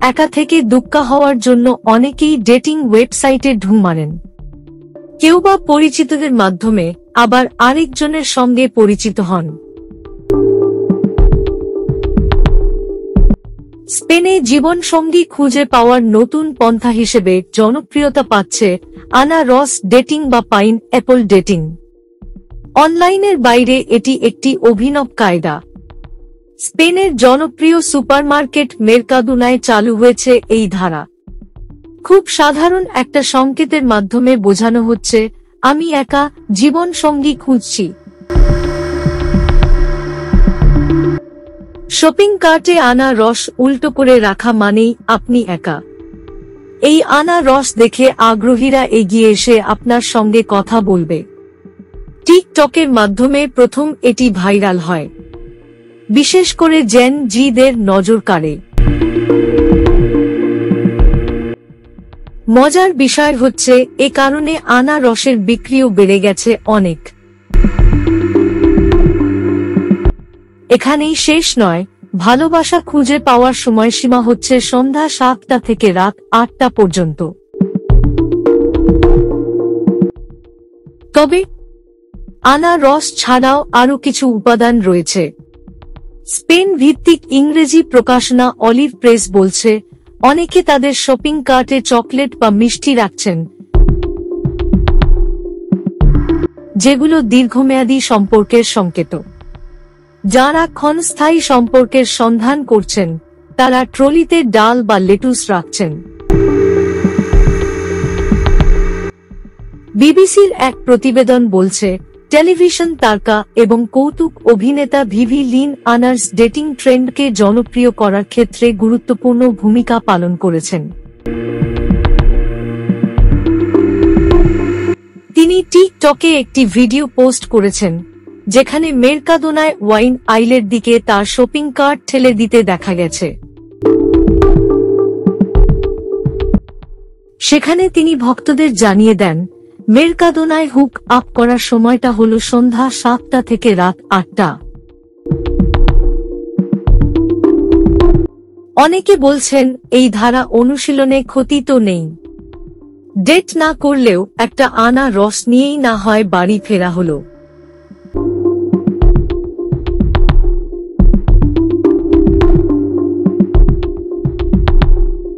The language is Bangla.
একা থেকে দুক্কা হওয়ার জন্য অনেকেই ডেটিং ওয়েবসাইটে ঢুঁ মারেন। কেউ বা পরিচিতদের মাধ্যমে, আবার আরেকজনের সঙ্গে পরিচিত হন। স্পেনে জীবনসঙ্গী খুঁজে পাওয়ার নতুন পন্থা হিসেবে জনপ্রিয়তা পাচ্ছে আনা রস ডেটিং বা পাইন অ্যাপল ডেটিং। অনলাইনের বাইরে এটি একটি অভিনব কায়দা। স্পেনের জনপ্রিয় সুপারমার্কেট মেরকাদোনায় চালু হয়েছে এই ধারা। খুব সাধারণ একটা সংকেতের মাধ্যমে বোঝানো হচ্ছে, আমি একা জীবনসঙ্গী খুঁজছি। শপিং কার্টে আনা রস উল্টো করে রাখা মানেই আপনি একা। এই আনা রস দেখে আগ্রহীরা এগিয়ে এসে আপনার সঙ্গে কথা বলবে। টিকটকের মাধ্যমে প্রথম এটি ভাইরাল হয়, বিশেষ করে জেন জিদের নজর কাড়ে। মজার বিষয় হচ্ছে, এ কারণে আনা রসের বিক্রিও বেড়ে গেছে অনেক। এখানেই শেষ নয়, ভালোবাসা খুঁজে পাওয়ার সময়সীমা হচ্ছে সন্ধ্যা 7টা থেকে রাত 8টা পর্যন্ত। তবে আনা রস ছাড়াও আরও কিছু উপাদান রয়েছে। স্পেন ভিত্তিক ইংরেজি প্রকাশনা অলিভ প্রেস বলছে, অনেকে তাদের শপিং কার্টে চকলেট বা মিষ্টি রাখছেন, যেগুলো দীর্ঘমেয়াদী সম্পর্কের সংকেত। যারা ক্ষণস্থায়ী সম্পর্কের সন্ধান করছেন, তারা ট্রলিতে ডাল বা লেটুস রাখছেন। বিবিসির এক প্রতিবেদন বলছে, টেলিভিশন তারকা এবং কৌতুক অভিনেতা ভিভি লিন আনার্স ডেটিং ট্রেন্ডকে জনপ্রিয় করার ক্ষেত্রে গুরুত্বপূর্ণ ভূমিকা পালন করেছেন। তিনি টিকটকে একটি ভিডিও পোস্ট করেছেন, যেখানে মেরকাদোনায় ওয়াইন আইলের দিকে তার শপিং কার্ট ঠেলে দিতে দেখা গেছে। সেখানে তিনি ভক্তদের জানিয়ে দেন, মেরকাদোনায় হুক আপ করার সময়টা হল সন্ধ্যা 7টা থেকে রাত 8টা। অনেকে বলছেন, এই ধারা অনুশীলনে ক্ষতি তো নেই। ডেট না করলেও একটা আনা রস নিয়েই না হয় বাড়ি ফেরা হলো।